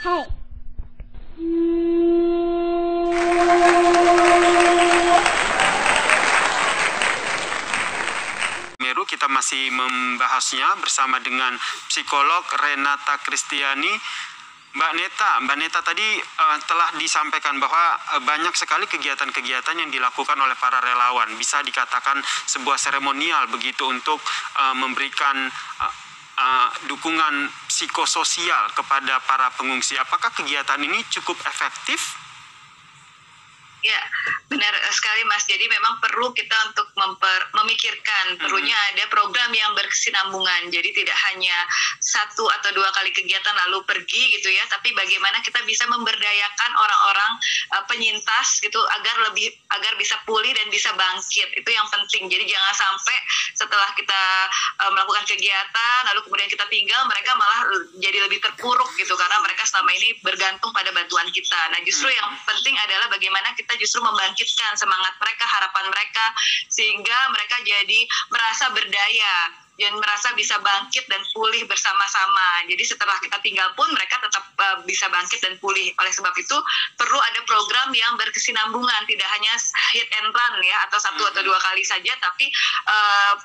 Hai. Meru, kita masih membahasnya bersama dengan psikolog Renata Kristiani. Mbak Neta tadi telah disampaikan bahwa banyak sekali kegiatan-kegiatan yang dilakukan oleh para relawan. Bisa dikatakan sebuah seremonial begitu untuk memberikan dukungan psikososial kepada para pengungsi. Apakah kegiatan ini cukup efektif? Ya, benar sekali Mas. Jadi memang perlu kita untuk memikirkan, perlunya ada program yang berkesinambungan. Jadi tidak hanya 1 atau 2 kali kegiatan lalu pergi gitu ya, tapi bagaimana kita bisa memberdayakan orang-orang penyintas gitu agar bisa pulih dan bisa bangkit. Itu yang penting. Jadi jangan sampai setelah kita melakukan kegiatan lalu kemudian kita tinggal, mereka malah jadi lebih terpuruk gitu karena mereka selama ini bergantung pada bantuan kita. Nah, justru yang penting adalah bagaimana kita justru membangkitkan semangat mereka, harapan mereka, sehingga mereka jadi merasa berdaya dan merasa bisa bangkit dan pulih bersama-sama. Jadi setelah kita tinggal pun mereka tetap bisa bangkit dan pulih. Oleh sebab itu perlu ada program yang berkesinambungan, tidak hanya hit and run ya, atau 1 atau 2 kali saja, tapi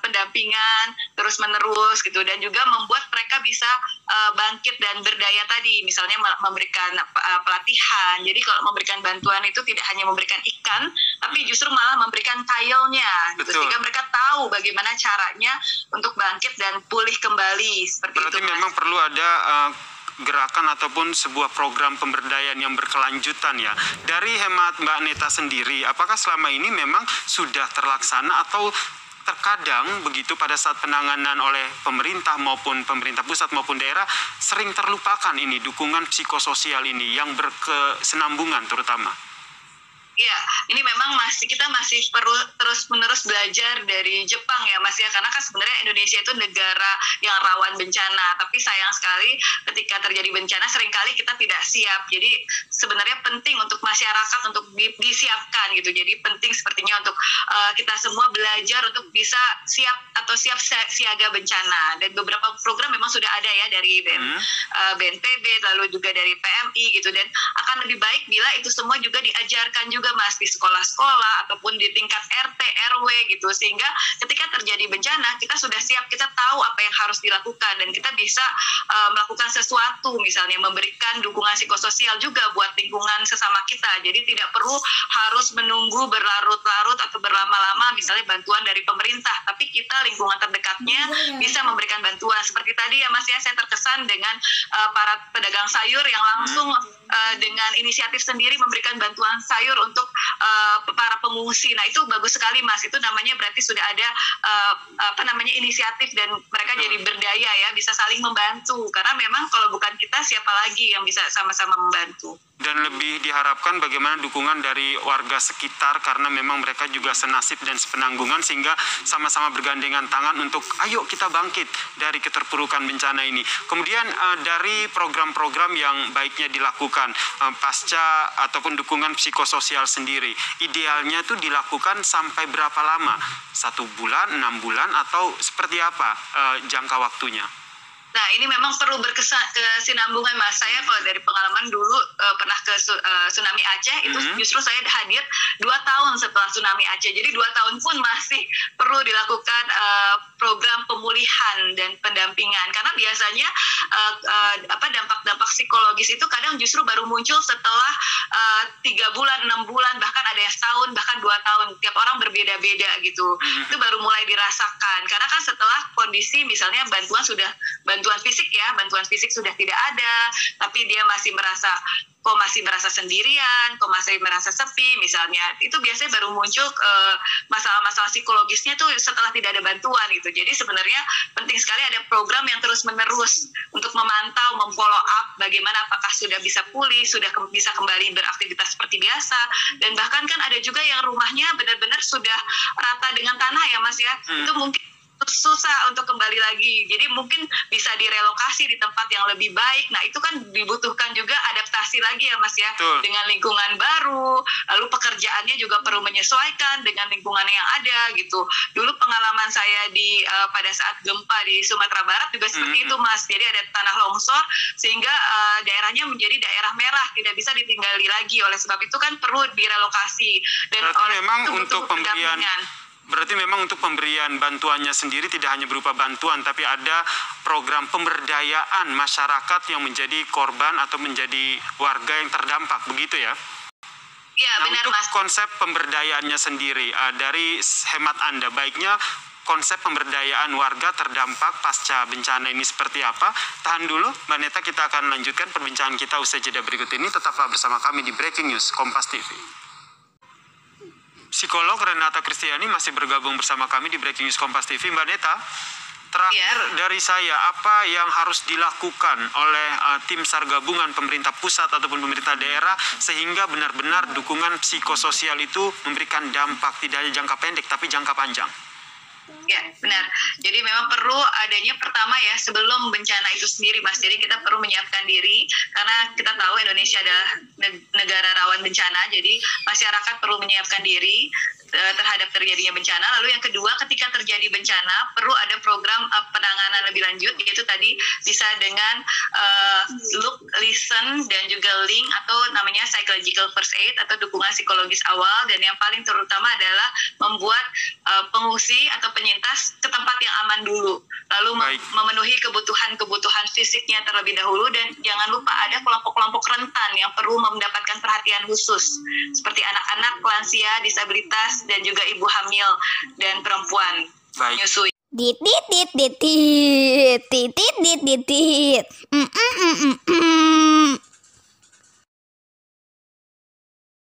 pendampingan terus menerus gitu, dan juga membuat mereka bisa bangkit dan berdaya tadi. Misalnya memberikan pelatihan. Jadi kalau memberikan bantuan itu tidak hanya memberikan ikan, tapi justru malah memberikan kailnya gitu, sehingga mereka tahu bagaimana caranya untuk bangkit dan pulih kembali seperti berarti itu. Memang perlu ada gerakan ataupun sebuah program pemberdayaan yang berkelanjutan ya. Dari hemat Mbak Neta sendiri, apakah selama ini memang sudah terlaksana atau terkadang begitu pada saat penanganan oleh pemerintah maupun pemerintah pusat maupun daerah sering terlupakan ini dukungan psikososial ini yang berkesinambungan terutama? Ya, ini memang kita masih perlu terus-menerus belajar dari Jepang ya Mas ya, karena kan sebenarnya Indonesia itu negara yang rawan bencana, tapi sayang sekali ketika terjadi bencana seringkali kita tidak siap. Jadi sebenarnya penting untuk masyarakat untuk disiapkan gitu. Jadi penting sepertinya untuk kita semua belajar untuk bisa siap siaga bencana, dan beberapa program memang sudah ada ya dari BNPB lalu juga dari PMI gitu, dan akan lebih baik bila itu semua juga diajarkan juga Mas di sekolah-sekolah ataupun di tingkat RT RW gitu, sehingga ketika terjadi bencana kita sudah siap, kita tahu apa yang harus dilakukan, dan kita bisa melakukan sesuatu, misalnya memberikan dukungan psikososial juga buat lingkungan sesama kita. Jadi tidak perlu harus menunggu berlarut-larut atau berlama-lama misalnya bantuan dari pemerintah, tapi kita lingkungan terdekatnya bisa memberikan bantuan. Seperti tadi ya Mas ya, saya terkesan dengan para pedagang sayur yang langsung dengan inisiatif sendiri memberikan bantuan sayur untuk para pengungsi. Nah, itu bagus sekali Mas. Itu namanya berarti sudah ada inisiatif, dan mereka jadi berdaya ya, bisa saling membantu. Karena memang kalau bukan kita, siapa lagi yang bisa sama-sama membantu? Dan lebih diharapkan bagaimana dukungan dari warga sekitar, karena memang mereka juga senasib dan sepenanggungan, sehingga sama-sama bergandengan tangan untuk ayo kita bangkit dari keterpurukan bencana ini. Kemudian dari program-program yang baiknya dilakukan pasca ataupun dukungan psikososial sendiri, idealnya itu dilakukan sampai berapa lama? 1 bulan, 6 bulan, atau seperti apa jangka waktunya? Nah, ini memang perlu kesinambungan Mas. Saya kalau dari pengalaman dulu pernah ke tsunami Aceh, itu justru saya hadir 2 tahun setelah tsunami Aceh. Jadi 2 tahun pun masih perlu dilakukan program pemulihan dan pendampingan. Karena biasanya dampak-dampak psikologis itu kadang justru baru muncul setelah 3 bulan, 6 bulan, bahkan ada yang setahun, bahkan 2 tahun. Tiap orang berbeda-beda gitu. Itu baru mulai dirasakan. Karena kan setelah kondisi misalnya bantuan fisik sudah tidak ada, tapi dia masih merasa sendirian, kok masih merasa sepi misalnya. Itu biasanya baru muncul masalah-masalah psikologisnya tuh setelah tidak ada bantuan gitu. Jadi sebenarnya penting sekali ada program yang terus-menerus untuk memantau, memfollow up bagaimana apakah sudah bisa pulih, sudah bisa kembali beraktivitas seperti biasa, dan bahkan kan ada juga yang rumahnya benar-benar sudah rata dengan tanah ya Mas ya. Itu mungkin susah untuk kembali lagi. Jadi mungkin bisa direlokasi di tempat yang lebih baik. Nah, itu kan dibutuhkan juga adaptasi lagi ya Mas ya. Betul. Dengan lingkungan baru, lalu pekerjaannya juga perlu menyesuaikan dengan lingkungan yang ada gitu. Dulu pengalaman saya pada saat gempa di Sumatera Barat juga seperti itu Mas. Jadi ada tanah longsor sehingga daerahnya menjadi daerah merah, tidak bisa ditinggali lagi. Oleh sebab itu kan perlu direlokasi dan Berarti memang untuk pemberian bantuannya sendiri tidak hanya berupa bantuan, tapi ada program pemberdayaan masyarakat yang menjadi korban atau menjadi warga yang terdampak, begitu ya? Iya, benar untuk Mas. Konsep pemberdayaan sendiri, dari hemat Anda, baiknya konsep pemberdayaan warga terdampak pasca bencana ini seperti apa? Tahan dulu, Mbak Neta, kita akan lanjutkan perbincangan kita usai jeda berikut ini. Tetaplah bersama kami di Breaking News Kompas TV. Psikolog Renata Kristiani masih bergabung bersama kami di Breaking News Kompas TV. Mbak Neta, terakhir dari saya, apa yang harus dilakukan oleh tim SAR gabungan pemerintah pusat ataupun pemerintah daerah sehingga benar-benar dukungan psikososial itu memberikan dampak tidak hanya jangka pendek tapi jangka panjang? Ya, benar. Jadi memang perlu adanya pertama ya, sebelum bencana itu sendiri Mas. Jadi kita perlu menyiapkan diri karena kita tahu Indonesia adalah negara rawan bencana. Jadi masyarakat perlu menyiapkan diri terhadap terjadinya bencana. Lalu yang kedua, ketika terjadi bencana perlu ada program penanganan lebih lanjut, yaitu tadi bisa dengan look, listen, dan juga link atau namanya psychological first aid atau dukungan psikologis awal. Dan yang paling terutama adalah membuat pengungsi atau penyintas ke tempat yang aman dulu, lalu memenuhi kebutuhan fisiknya terlebih dahulu. Dan jangan lupa ada kelompok-kelompok rentan yang perlu mendapatkan perhatian khusus seperti anak-anak, lansia, disabilitas, dan juga ibu hamil dan perempuan menyusui. Titit.